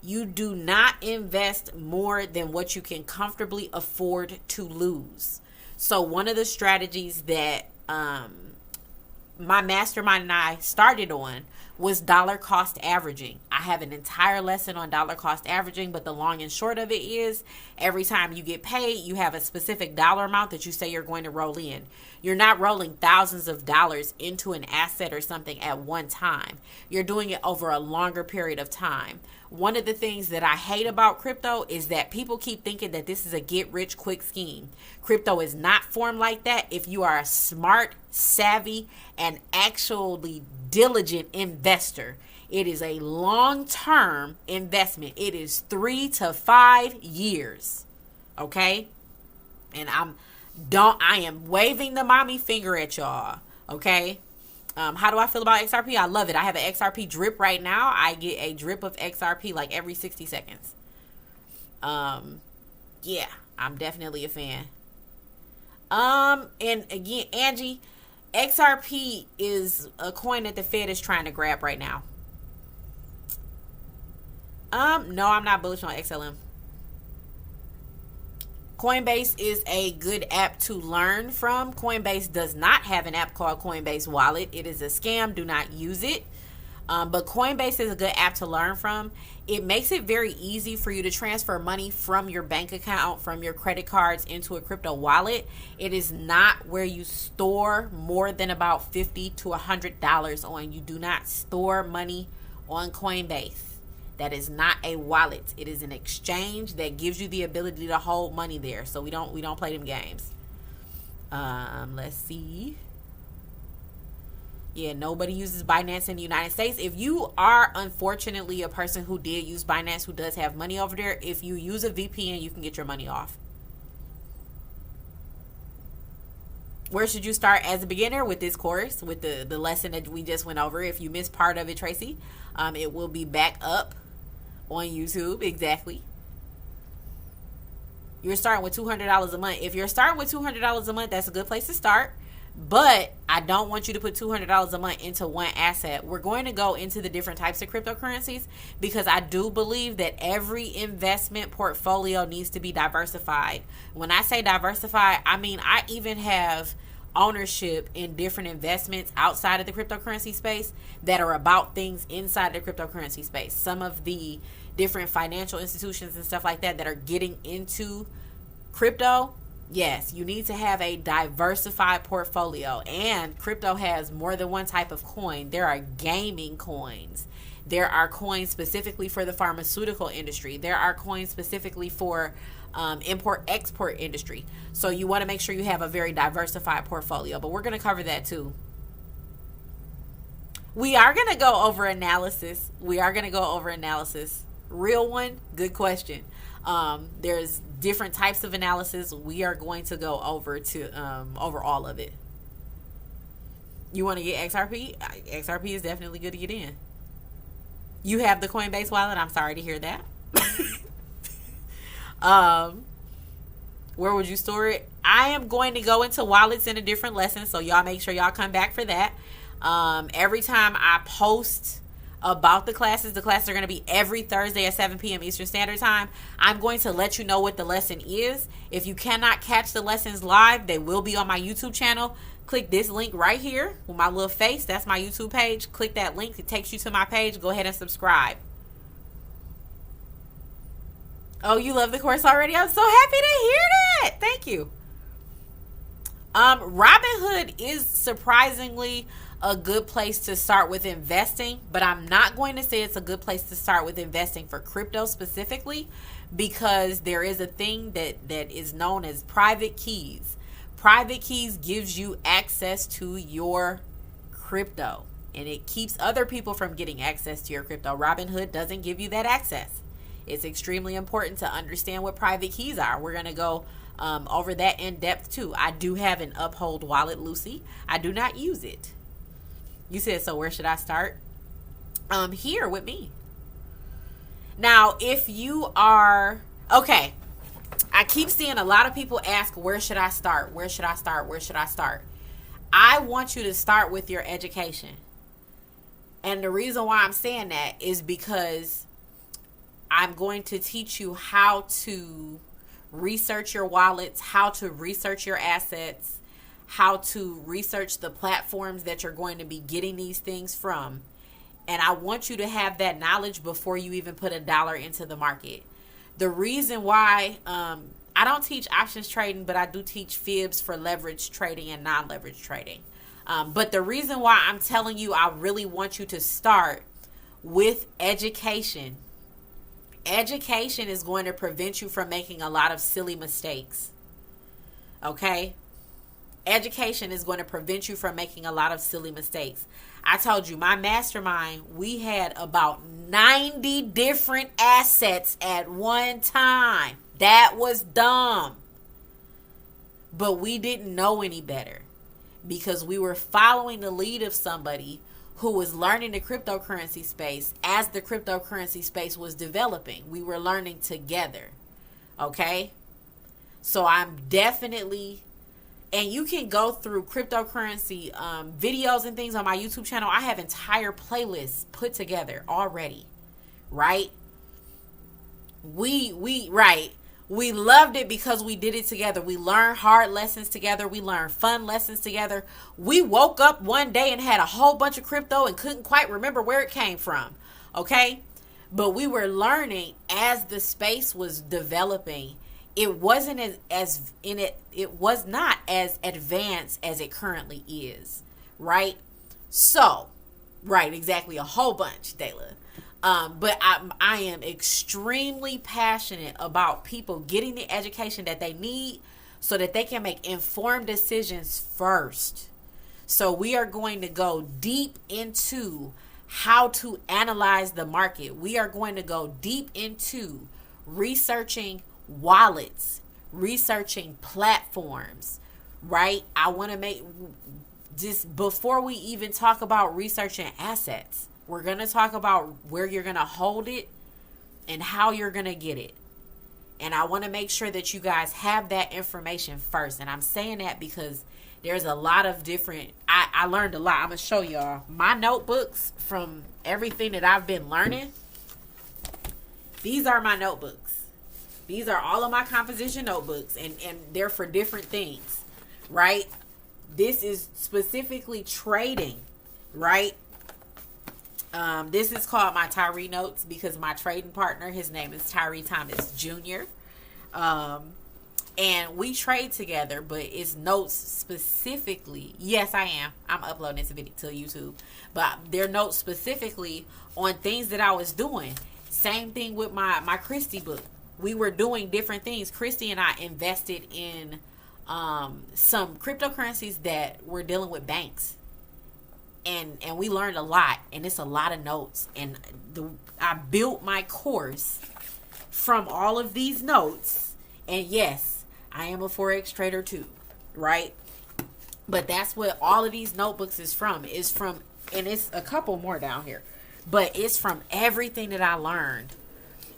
you do not invest more than what you can comfortably afford to lose. So one of the strategies that my mastermind and I started on was dollar cost averaging. I have an entire lesson on dollar cost averaging, but the long and short of it is every time you get paid, you have a specific dollar amount that you say you're going to roll in. You're not rolling thousands of dollars into an asset or something at one time. You're doing it over a longer period of time. One of the things that I hate about crypto is that people keep thinking that this is a get rich quick scheme. Crypto is not formed like that. If you are a smart, savvy, and actually diligent investor, it is a long-term investment. It is 3 to 5 years. Okay? And I am waving the mommy finger at y'all. Okay? How do I feel about XRP? I love it. I have an XRP drip right now. I get a drip of XRP like every 60 seconds. Yeah, I'm definitely a fan. And again, Angie, XRP is a coin that the Fed is trying to grab right now. No, I'm not bullish on XLM. Coinbase is a good app to learn from. Coinbase does not have an app called Coinbase Wallet. It is a scam. Do not use it. But Coinbase is a good app to learn from. It makes it very easy for you to transfer money from your bank account, from your credit cards into a crypto wallet. It is not where you store more than about $50 to $100 on. You do not store money on Coinbase. That is not a wallet. It is an exchange that gives you the ability to hold money there. So we don't play them games. Let's see. Yeah, nobody uses Binance in the United States. If you are unfortunately a person who did use Binance, who does have money over there, if you use a VPN, you can get your money off. Where should you start as a beginner? With this course, with the lesson that we just went over. If you missed part of it, Tracy, it will be back up on YouTube. Exactly. You're starting with $200 a month. If you're starting with $200 a month, that's a good place to start. But I don't want you to put $200 a month into one asset. We're going to go into the different types of cryptocurrencies because I do believe that every investment portfolio needs to be diversified. When I say diversified, I mean I even have ownership in different investments outside of the cryptocurrency space that are about things inside the cryptocurrency space. Some of the different financial institutions and stuff like that that are getting into crypto. Yes, you need to have a diversified portfolio, and crypto has more than one type of coin. There are gaming coins. There are coins specifically for the pharmaceutical industry. There are coins specifically for import-export industry. So you want to make sure you have a very diversified portfolio, but we're going to cover that too. We are going to go over analysis. Real one, good question. There's different types of analysis. We are going to go over all of it. You want to get XRP? XRP is definitely good to get in. You have the Coinbase wallet. I'm sorry to hear that. Where would you store it? I am going to go into wallets in a different lesson, so y'all make sure y'all come back for that. Every time I post about the classes are going to be every Thursday at 7 p.m. Eastern Standard Time. I'm going to let you know what the lesson is. If you cannot catch the lessons live, they will be on my YouTube channel. Click this link right here with my little face. That's my YouTube page. Click that link. It takes you to my page. Go ahead and subscribe. Oh, you love the course already? I'm so happy to hear that. Thank you. Robinhood is surprisingly a good place to start with investing, but I'm not going to say it's a good place to start with investing for crypto specifically, because there is a thing that is known as private keys. Private keys gives you access to your crypto, and it keeps other people from getting access to your crypto. Robinhood doesn't give you that access. It's extremely important to understand what private keys are. We're going to go over that in depth too. I do have an Uphold wallet, Lucy. I do not use it. You said, so where should I start? Here with me. Now, if you are, okay, I keep seeing a lot of people ask, where should I start? Where should I start? Where should I start? I want you to start with your education. And the reason why I'm saying that is because I'm going to teach you how to research your wallets, how to research your assets, how to research the platforms that you're going to be getting these things from. And I want you to have that knowledge before you even put $1 into the market. The reason why I don't teach options trading, but I do teach fibs for leverage trading and non-leverage trading. But the reason why I'm telling you I really want you to start with education. Education is going to prevent you from making a lot of silly mistakes. Okay? Education is going to prevent you from making a lot of silly mistakes. I told you, my mastermind, we had about 90 different assets at one time. That was dumb. But we didn't know any better, because we were following the lead of somebody who was learning the cryptocurrency space as the cryptocurrency space was developing. We were learning together. Okay? So I'm definitely, and you can go through cryptocurrency videos and things on my YouTube channel. I have entire playlists put together already. Right? We loved it because we did it together. We learned hard lessons together. We learned fun lessons together. We woke up one day and had a whole bunch of crypto and couldn't quite remember where it came from. Okay? But we were learning as the space was developing. It wasn't it was not as advanced as it currently is. Right? So, right, exactly, a whole bunch, Dayla. But I am extremely passionate about people getting the education that they need so that they can make informed decisions first. So we are going to go deep into how to analyze the market. We are going to go deep into researching wallets, researching platforms, right? I want to make, just before we even talk about researching assets, we're going to talk about where you're going to hold it and how you're going to get it. And I want to make sure that you guys have that information first. And I'm saying that because there's a lot of different, I learned a lot. I'm going to show y'all my notebooks from everything that I've been learning. These are my notebooks. These are all of my composition notebooks, and they're for different things, right? This is specifically trading, right? This is called my Tyree notes because my trading partner, his name is Tyree Thomas Jr. And we trade together, but it's notes specifically. Yes, I am. I'm uploading this video to YouTube, but they're notes specifically on things that I was doing. Same thing with my Christy book. We were doing different things. Christy and I invested in some cryptocurrencies that were dealing with banks. And we learned a lot, and it's a lot of notes. And I built my course from all of these notes. And yes, I am a Forex trader too, right? But that's what all of these notebooks is from. And it's a couple more down here. But it's from everything that I learned.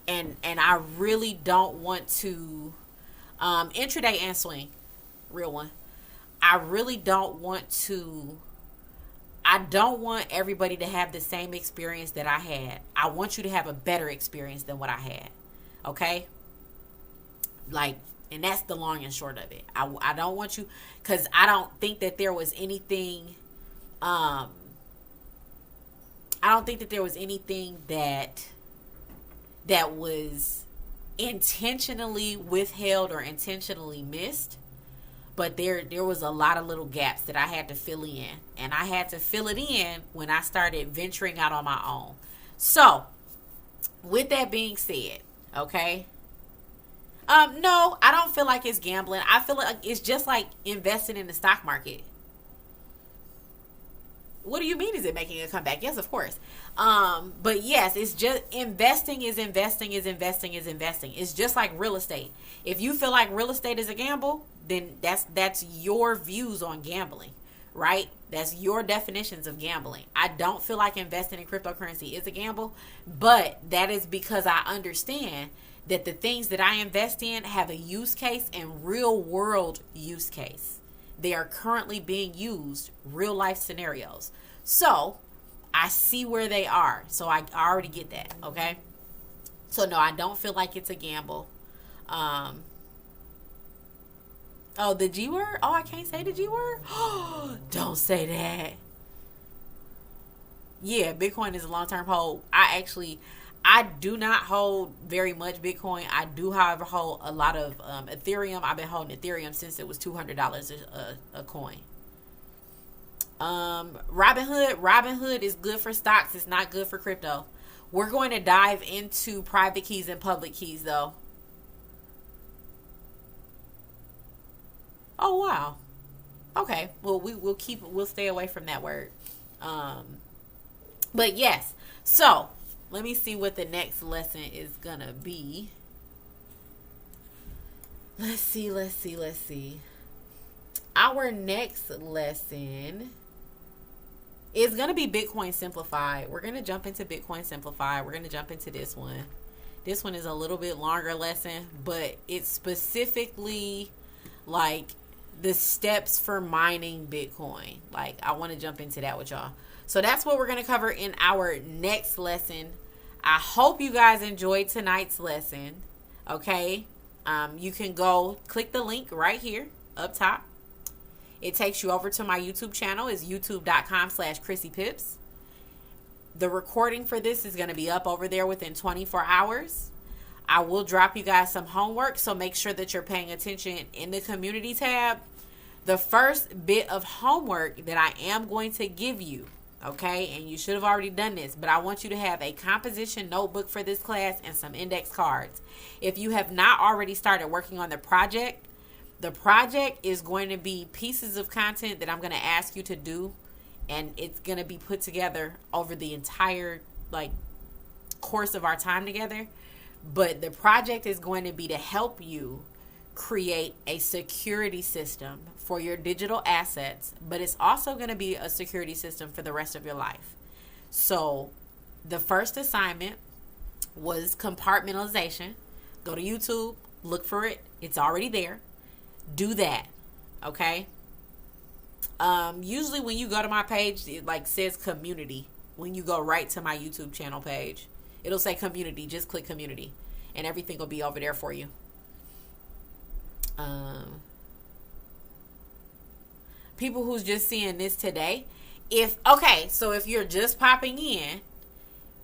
And I really don't want to, intraday and swing, real one. I really don't want to, I don't want everybody to have the same experience that I had. I want you to have a better experience than what I had. Okay? Like, and that's the long and short of it. I don't want you, because I don't think that there was anything, I don't think that there was anything that was intentionally withheld or intentionally missed. but there was a lot of little gaps that I had to fill in, and I had to fill it in when I started venturing out on my own. So with that being said, okay, no, I don't feel like it's gambling. I feel like it's just like investing in the stock market. What do you mean, is it making a comeback? Yes, of course. But yes, it's just investing is investing is investing is investing. It's just like real estate. If you feel like real estate is a gamble, then that's your views on gambling, right? That's your definitions of gambling. I don't feel like investing in cryptocurrency is a gamble, but that is because I understand that the things that I invest in have a use case and real world use case. They are currently being used, real life scenarios. So I see where they are. So I already get that. Okay. So no, I don't feel like it's a gamble. Oh, the G word? Oh, I can't say the G word? Don't say that. Yeah, Bitcoin is a long-term hold. I do not hold very much Bitcoin. I do, however, hold a lot of Ethereum. I've been holding Ethereum since it was $200 a coin. Robinhood is good for stocks. It's not good for crypto. We're going to dive into private keys and public keys, though. Oh, wow. Okay. Well, we'll stay away from that word. But yes. So let me see what the next lesson is gonna be. Let's see. Our next lesson is gonna be Bitcoin Simplified. We're gonna jump into Bitcoin Simplified. We're gonna jump into this one. This one is a little bit longer lesson, but it's specifically like the steps for mining Bitcoin. Like, I want to jump into that with y'all. So that's what we're going to cover in our next lesson. I hope you guys enjoyed tonight's lesson. Okay. You can go click the link right here up top. It takes you over to my YouTube channel. It's youtube.com/ChrissyPips. The recording for this is going to be up over there within 24 hours. I will drop you guys some homework, so make sure that you're paying attention in the community tab. The first bit of homework that I am going to give you, okay, and you should have already done this, but I want you to have a composition notebook for this class and some index cards. If you have not already started working on the project is going to be pieces of content that I'm going to ask you to do, and it's going to be put together over the entire course of our time together. But the project is going to be to help you create a security system for your digital assets, but it's also going to be a security system for the rest of your life. So the first assignment was compartmentalization. Go to YouTube, look for it. It's already there. Do that. Okay. Usually when you go to my page, it says community. When you go right to my YouTube channel page, it'll say community. Just click community and everything will be over there for you. People who's just seeing this today, so if you're just popping in,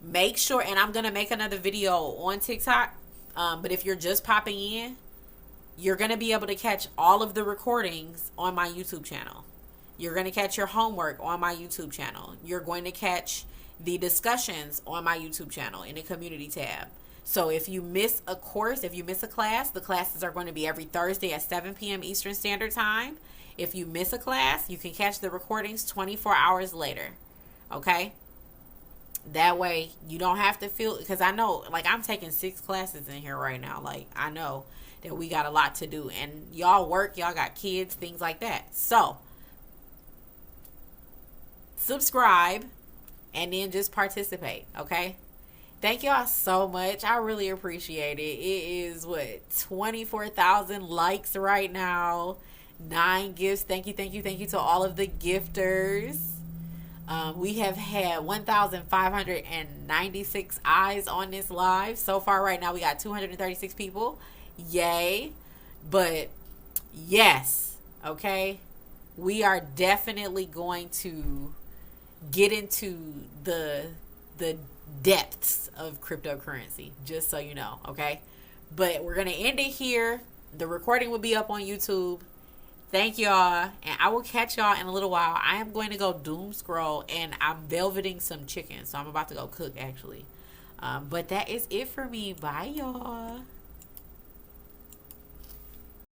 make sure, and I'm going to make another video on TikTok, but if you're just popping in, you're going to be able to catch all of the recordings on my YouTube channel. You're going to catch your homework on my YouTube channel. You're going to catch the discussions on my YouTube channel in the community tab. So if you miss a course, if you miss a class, the classes are going to be every Thursday at 7 p.m. Eastern Standard Time. If you miss a class, you can catch the recordings 24 hours later. Okay? That way you don't have to feel, because I know, I'm taking 6 classes in here right now. I know that we got a lot to do, and y'all work, y'all got kids, things like that. So subscribe and then just participate. Okay? Thank y'all so much. I really appreciate it. It is 24,000 likes right now. 9 gifts. Thank you to all of the gifters. We have had 1,596 eyes on this live so far. Right now we got 236 people. Yay. But yes, okay, we are definitely going to get into the depths of cryptocurrency, just so you know. Okay, but we're gonna end it here. The recording will be up on YouTube. Thank y'all. And I will catch y'all in a little while. I am going to go doom scroll and I'm velveting some chicken. So I'm about to go cook actually. But that is it for me. Bye y'all.